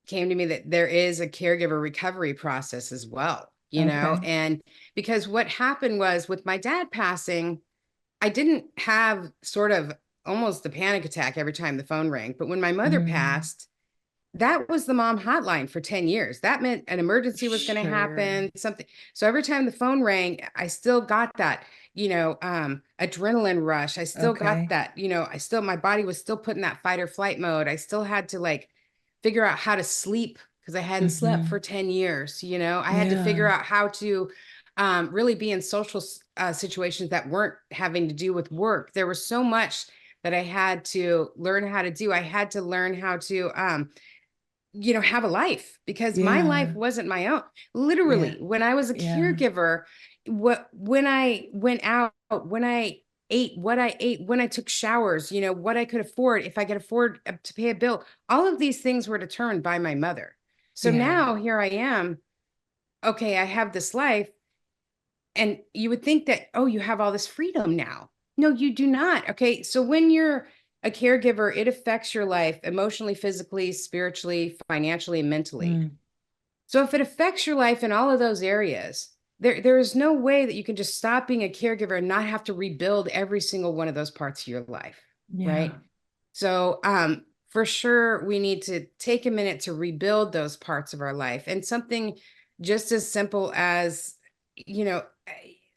came to me that there is a caregiver recovery process as well, Okay. and because what happened was with my dad passing, I didn't have sort of almost a panic attack every time the phone rang. But when my mother Mm. passed, that was the mom hotline for 10 years. That meant an emergency was going to Sure. happen, something. So every time the phone rang, I still got that, adrenaline rush. I still got Okay. that, my body was still put in that fight or flight mode. I still had to like figure out how to sleep because I hadn't slept for Hmm. 10 years. I had to figure Yeah. out how to really be in social situations that weren't having to do with work. There was so much that I had to learn how to do. I had to learn how to, have a life because my life Yeah. wasn't my own. Yeah. Literally, when I was a Yeah. caregiver, when I went out, when I ate, what I ate, when I took showers, what I could afford, if I could afford to pay a bill, all of these things were determined by my mother. So Yeah. now here I am. Okay, I have this life. And you would think that, oh, you have all this freedom now. No, you do not. Okay. So when you're a caregiver, it affects your life emotionally, physically, spiritually, financially, and mentally. Mm. So if it affects your life in all of those areas, there is no way that you can just stop being a caregiver and not have to rebuild every single one of those parts of your life. Yeah. Right. So for sure, we need to take a minute to rebuild those parts of our life. And something just as simple as, you know,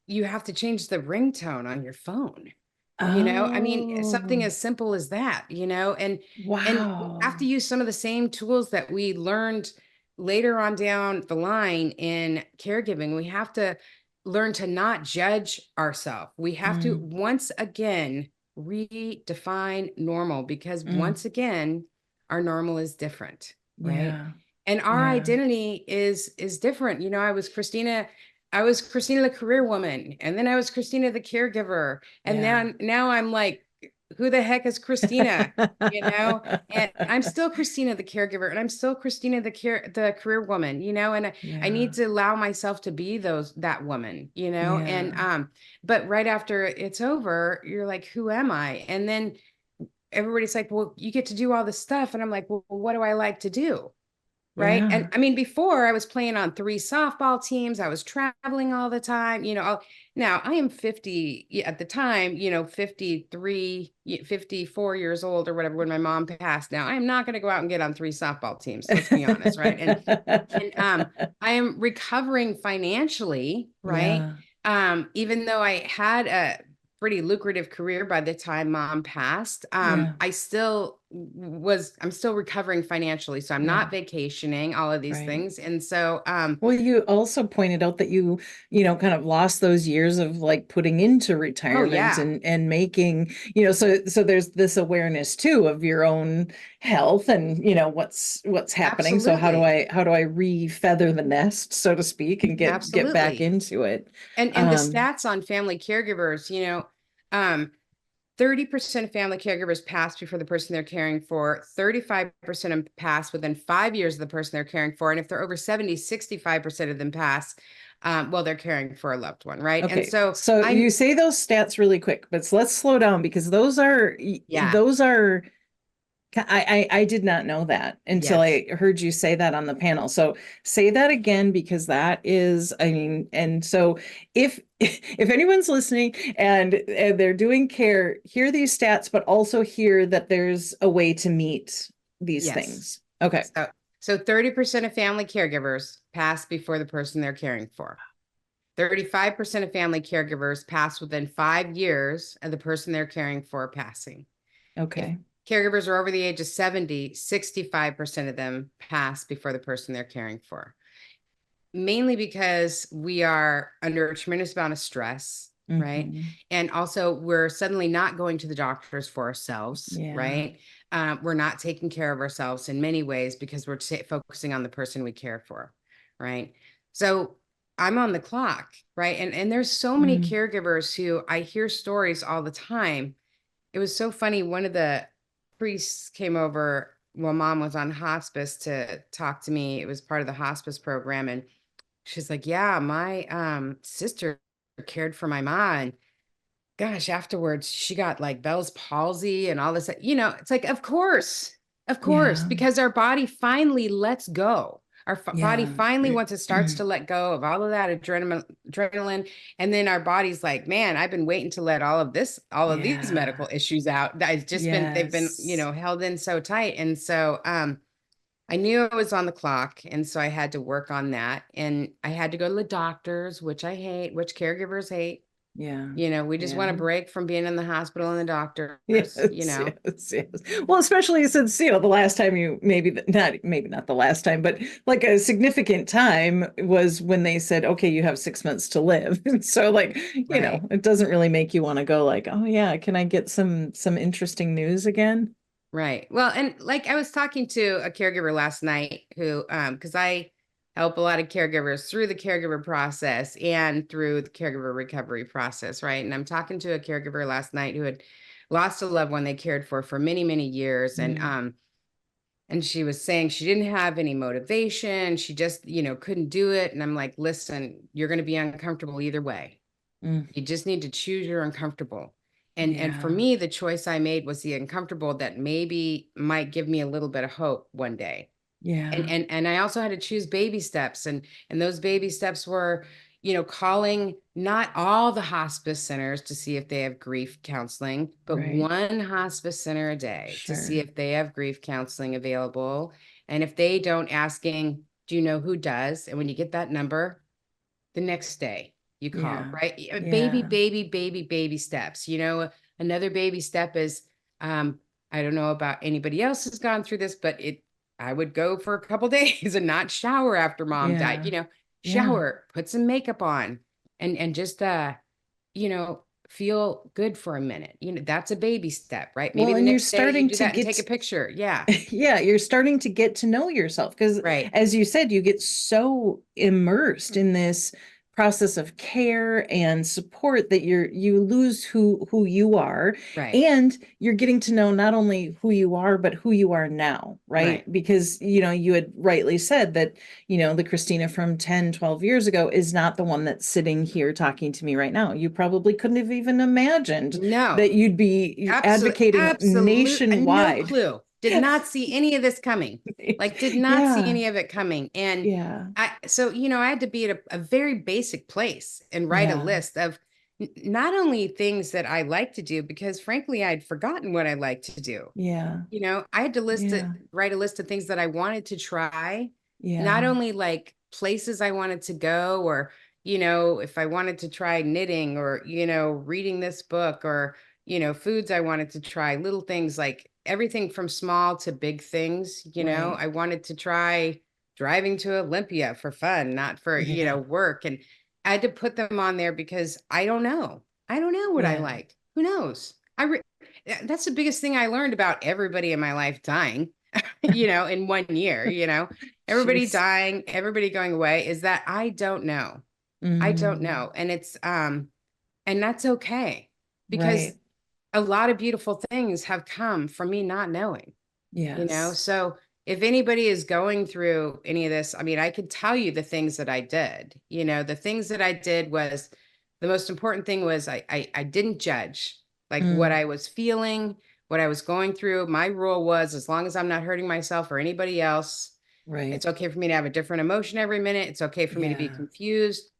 you have to change the ringtone on your phone. I mean, something Oh, as simple as that, and we have wow. to use some of the same tools that we learned later on down the line in caregiving. We have to learn to not judge ourselves. We have to Mm. once again redefine normal because Mm. once again, our normal is different, right? Yeah. And our Yeah. identity is different. I was Christina the career woman, and then I was Christina the caregiver, and Yeah. now I'm like, who the heck is Christina? And I'm still Christina the caregiver, and I'm still Christina the career woman, and I Yeah. need to allow myself to be that woman, and Yeah. but right after it's over, you're like, who am I? And then everybody's like, well, you get to do all this stuff, and I'm like, well, what do I like to do? Right. And Yeah. I mean, before I was playing on 3 softball teams, I was traveling all the time, now I am 50 at the time, 53, 54 years old or whatever when my mom passed. Now I am not going to go out and get on 3 softball teams. Let's be honest. Right. And I am recovering financially, right? Yeah. Even though I had a pretty lucrative career by the time mom passed, Yeah. I'm still recovering financially. So I'm Yeah. not vacationing, all of these Right. things. And so, Well, you also pointed out that you kind of lost those years of like putting into oh retirement yeah, and making, so there's this awareness too of your own health and what's happening. So absolutely. how do I re-feather the nest, so to speak, and get back Absolutely. into it? And the Um, stats on family caregivers, um, 30% of family caregivers pass before the person they're caring for, 35% of them pass within 5 years of the person they're caring for. And if they're over 70, 65% of them pass while they're caring for a loved one, right? And okay. so So you say those stats really quick, but let's slow down because yeah, those are I did not know that until yes, I heard you say that on the panel. So say that again because that is, I mean, and so if anyone's listening and they're doing care, hear these stats, but also hear that there's a way to meet these yes. things. Okay. So 30% of family caregivers pass before the person they're caring for. 35% of family caregivers pass within 5 years of the person they're caring for passing. If Okay. caregivers are over the age of 70, 65% of them pass before the person they're caring for. Mainly because we are under a tremendous amount of stress, right? Mm-hmm. And also we're suddenly not going to the doctors for ourselves, Yeah. right? We're not taking care of ourselves in many ways because we're focusing on the person we care for, right? So I'm on the clock, right? And there's so many Mm. caregivers who I hear stories all the time. It was so funny. One of the priests came over while mom was on hospice to talk to me. It was part of the hospice program. And she's like, yeah, my sister cared for my mom. And gosh, afterwards, she got like Bell's palsy and all this. It's like, of course, Yeah. because our body finally lets go. Our body Yeah. finally, once it starts to let go of all of that adrenaline, and then our body's like, man, I've been waiting to let all of these Yeah. medical issues out. That it's just they've been, Yes. held in so tight. And so, I knew I was on the clock, and so I had to work on that. And I had to go to the doctors, which I hate, which caregivers hate. Yeah. We just want Yeah. a break from being in the hospital and the Yes, doctors, yes. Well, especially since, the last time you maybe not the last time, but like a significant time was when they said, okay, you have 6 months to live. So like, Right. it doesn't really make you want to go like, oh yeah, can I get some interesting news again? Right. Well, and like I was talking to a caregiver last night who, because I help a lot of caregivers through the caregiver process and through the caregiver recovery process, right? And I'm talking to a caregiver last night who had lost a loved one they cared for many, many years. Mm, And she was saying she didn't have any motivation. She just, couldn't do it. And I'm like, listen, you're going to be uncomfortable either way. mm, You just need to choose your uncomfortable. And for yeah, me, the choice I made was the uncomfortable that maybe might give me a little bit of hope one day. And yeah, and I also had to choose baby steps. And those baby steps were, calling not all the hospice centers to see if they have grief counseling, but right, one hospice center a day to see sure, if they have grief counseling available. And if they don't, asking, do you know who does? And when you get that number, the next day you call, yeah, right? Baby, yeah, baby, baby, baby steps. Another baby step is, I don't know about anybody else has gone through this, but I would go for a couple days and not shower after mom died, yeah, yeah. shower, put some makeup on and just, you know, feel good for a minute. That's a baby step, right? Maybe Well, the and you're next day you starting do to that and get take a picture. Yeah. yeah, you're starting to get to know yourself because, Right. as you said, you get so immersed in this process of care and support that you lose who you are, Right. and you're getting to know not only who you are but who you are now, right? Right. Because you had rightly said that the Christina from 10, 12 years ago is not the one that's sitting here talking to me right now. You probably couldn't have even imagined No. that you'd be Absolutely, advocating absolute, no nationwide. clue. Did not see any of this coming. Like, did not see Yeah, any of it coming. And yeah, I had to be at a very basic place and write a yeah, list of not only things that I like to do, because frankly, I'd forgotten what I like to do. yeah, I had to yeah, write a list of things that I wanted to try, not yeah, only like places I wanted to go, or, if I wanted to try knitting, or, reading this book, or, foods I wanted to try, little things, like everything from small to big things. right. I wanted to try driving to Olympia for fun, not for, Yeah, work. And I had to put them on there because I don't know. I don't know what I yeah. like. Who knows? That's the biggest thing I learned about everybody in my life dying, in one year, everybody Jeez. dying, everybody going away, is that I don't know. I don't Mm, know. And and that's okay, because right. a lot of beautiful things have come from me not knowing, Yes. so if anybody is going through any of this, I mean, I could tell you the things that I did. The things that I did was, the most important thing was I didn't judge like what Mm, I was feeling, what I was going through. My rule was, as long as I'm not hurting myself or anybody else, right. it's okay for me to have a different emotion every minute. It's okay for me to be Yeah, confused.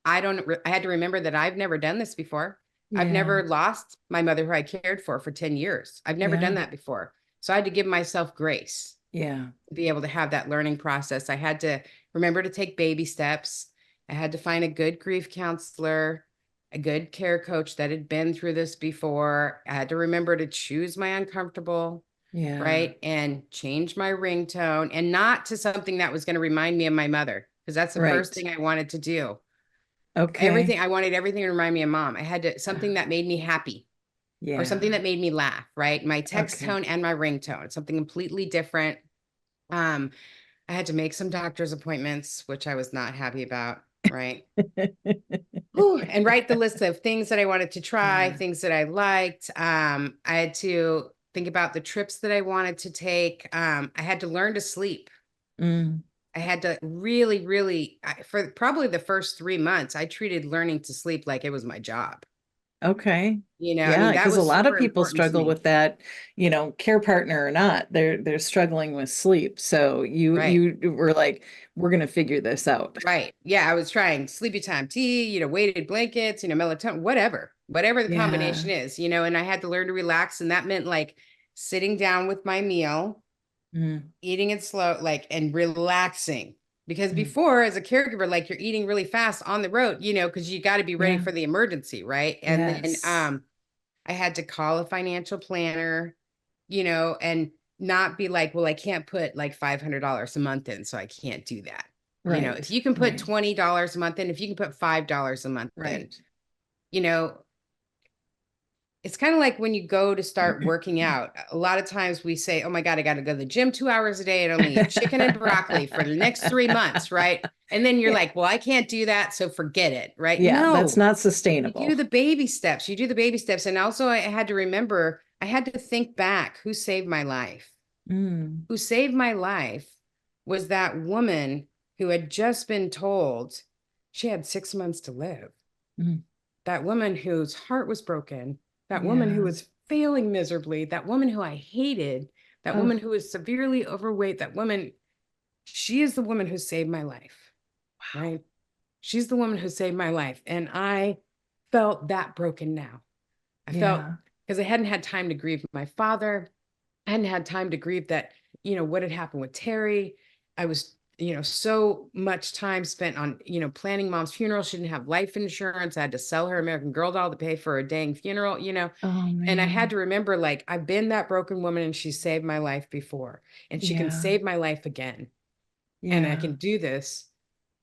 I had to remember that I've never done this before. I've yeah, never lost my mother who I cared for 10 years. I've never done yeah, that before. So I had to give myself grace yeah, to be able to have that learning process. I had to remember to take baby steps. I had to find a good grief counselor, a good care coach that had been through this before. I had to remember to choose my uncomfortable, Yeah. right? And change my ringtone, and not to something that was going to remind me of my mother, because that's the first Right. thing I wanted to do. Okay. Everything, I wanted everything to remind me of mom. I had to, something that made me happy or something Yeah. that made me laugh, right? My text Okay. tone and my ringtone, something completely different. Um, I had to make some doctor's appointments, which I was not happy about, right? Whew, and write the list of things that I wanted to try, Yeah. things that I liked. I had to think about the trips that I wanted to take. I had to learn to sleep. Mm. I had to really, really, for probably the first 3 months, I treated learning to sleep like it was my job. Okay. I mean, Yeah, that because a was lot of super people important to struggle me. with that, care partner or not. They're struggling with sleep. So you Right. you were like, we're gonna figure this out. Right. Yeah. I was trying sleepy time tea, weighted blankets, melatonin, whatever the Yeah. combination is, and I had to learn to relax. And that meant like sitting down with my meal, Mm, eating it slow, like, and relaxing. Because mm. before, as a caregiver, like you're eating really fast on the road, because you got to be ready Yeah. for the emergency. Right. And then, Yes. I had to call a financial planner, and not be like, well, I can't put like $500 a month in, so I can't do that. If Right. you can put Right. $20 a month in, if you can put $5 a month in, Right. you know, it's kind of like when you go to start working out. A lot of times we say, oh my God, I got to go to the gym 2 hours a day and only eat chicken and broccoli for the next 3 months, right? And then you're Yeah. like, well, I can't do that, so forget it, right? Yeah, that's No, not you do sustainable. the baby steps. You do the baby steps. And also, I had to remember, I had to think back who saved my life. Mm, Who saved my life was that woman who had just been told she had 6 months to live. mm. That woman whose heart was broken, that woman who Yeah. was failing miserably, that woman who I hated, that Oh, woman who was severely overweight, that woman, she is the woman who saved my life, right? She's the woman who saved my life. And I felt that broken now. I felt yeah. because I hadn't had time to grieve my father. I hadn't had time to grieve that, what had happened with Terry. I was, so much time spent on, planning mom's funeral. She didn't have life insurance. I had to sell her American Girl doll to pay for a dang funeral, Oh and I had man. to remember, like, I've been that broken woman and she saved my life before, and she can Yeah. save my life again. And I Yeah. can do this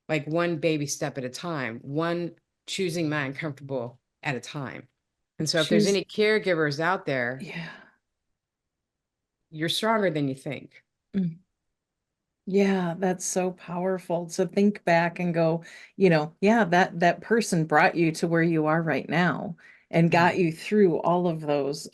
like one baby step at a time, one choosing my uncomfortable at a time. And so if there's Choose. any caregivers out there, Yeah. you're stronger than you think. Mm. Yeah, that's so powerful to think back and go, yeah, that person brought you to where you are right now and got Mhm. you through Yeah. all of those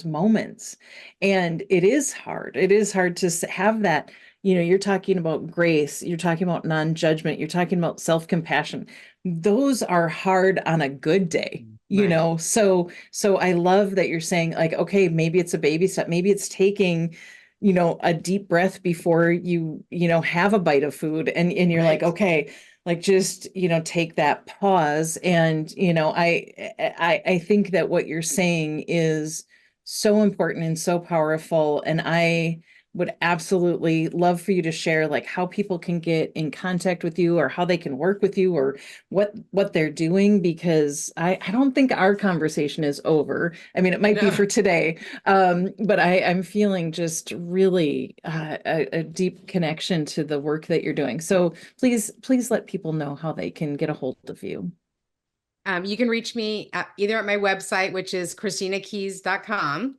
moments. And it is hard. It is hard to have that, you're talking about grace, you're talking about non-judgment, you're talking about self-compassion. Those are hard on a good day. Right. So I love that you're saying like, okay, maybe it's a baby step, maybe it's taking a deep breath before you have a bite of food and you're like, Right. okay, like just, take that pause. And, I think that what you're saying is so important and so powerful. And I would absolutely love for you to share like how people can get in contact with you or how they can work with you or what they're doing because I don't think our conversation is over. I mean, it might be No. for today, but I'm feeling just really a deep connection to the work that you're doing. So please let people know how they can get a hold of you. You can reach me either at my website, which is ChristinaKeys.com.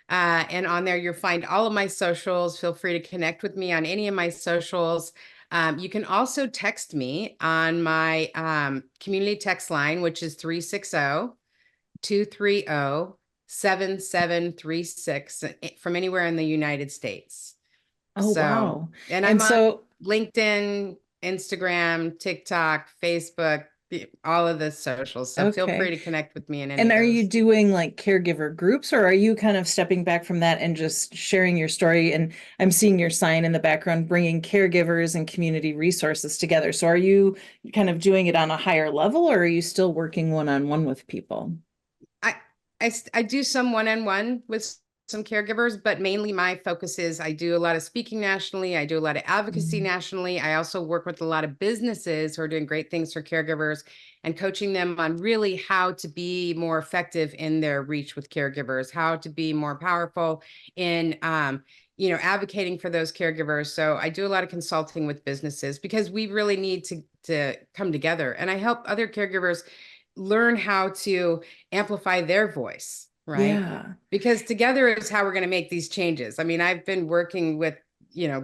And on there, you'll find all of my socials. Feel free to connect with me on any of my socials. You can also text me on my community text line, which is 360-230-7736 from anywhere in the United States. Oh, So, wow. and And I'm on so, LinkedIn, Instagram, TikTok, Facebook, all of the socials. So feel free okay. to connect with me in any And of are you those. doing like caregiver groups or are you kind of stepping back from that and just sharing your story? And I'm seeing your sign in the background, bringing caregivers and community resources together. So are you kind of doing it on a higher level or are you still working one-on-one with people? I, I do some one-on-one with some caregivers, but mainly my focus is I do a lot of speaking nationally. I do a lot of advocacy nationally. I also work with a lot of businesses who are doing great things for caregivers and coaching them on really how to be more effective in their reach with caregivers, how to be more powerful in, advocating for those caregivers. So I do a lot of consulting with businesses because we really need to come together. And I help other caregivers learn how to amplify their voice, right? Yeah. Because together is how we're going to make these changes. I mean, I've been working with,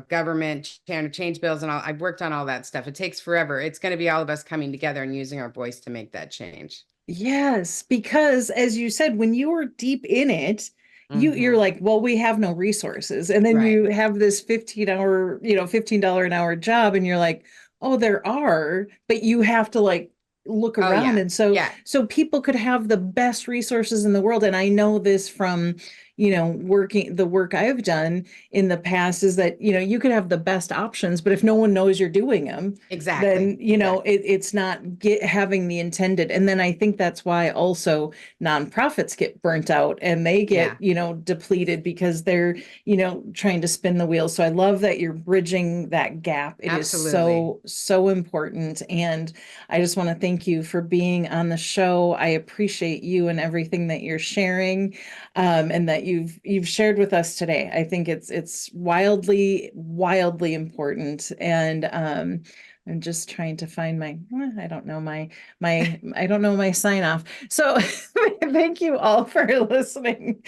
government change bills and all. I've worked on all that stuff. It takes forever. It's going to be all of us coming together and using our voice to make that change. Yes, because as you said, when you were deep in it, you're Hmm. like, well, we have no resources. And then Right. you have this 15-hour, $15 an hour job, and you're like, oh, there are, but you have to like look Oh, around. yeah. And so Yeah, people could have the best resources in the world. And I know this from, working the work I've done in the past is that, you could have the best options, but if no one knows you're doing them, exactly. then Exactly. it's not having the intended. And then I think that's why also nonprofits get burnt out and they get Yeah, depleted because they're trying to spin the wheel. So I love that you're bridging that gap. It is absolutely. so important. And I just want to thank you for being on the show. I appreciate you and everything that you're sharing, and that you've shared with us today. I think it's wildly important. And I'm just trying to find I don't know I don't know my sign off. So thank you all for listening.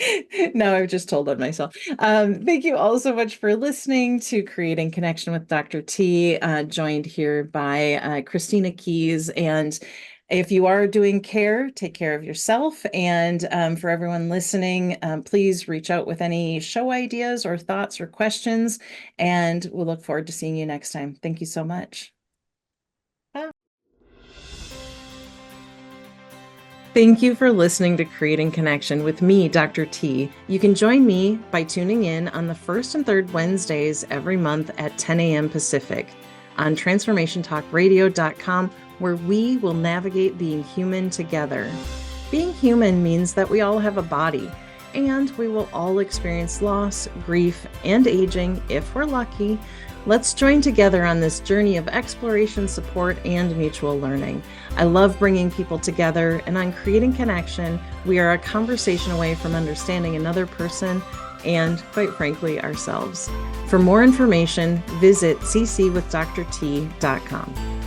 Now I've just told on myself. Thank you all so much for listening to Creating Connection with Dr. T, joined here by Christina Keys. And if you are doing care, take care of yourself. And for everyone listening, please reach out with any show ideas or thoughts or questions. And we'll look forward to seeing you next time. Thank you so much. Thank you for listening to Creating Connection with me, Dr. T. You can join me by tuning in on the first and third Wednesdays every month at 10 a.m. Pacific on transformationtalkradio.com, where we will navigate being human together. Being human means that we all have a body, and we will all experience loss, grief, and aging if we're lucky. Let's join together on this journey of exploration, support, and mutual learning. I love bringing people together, and on Creating Connection, we are a conversation away from understanding another person and, quite frankly, ourselves. For more information, visit ccwithdrt.com.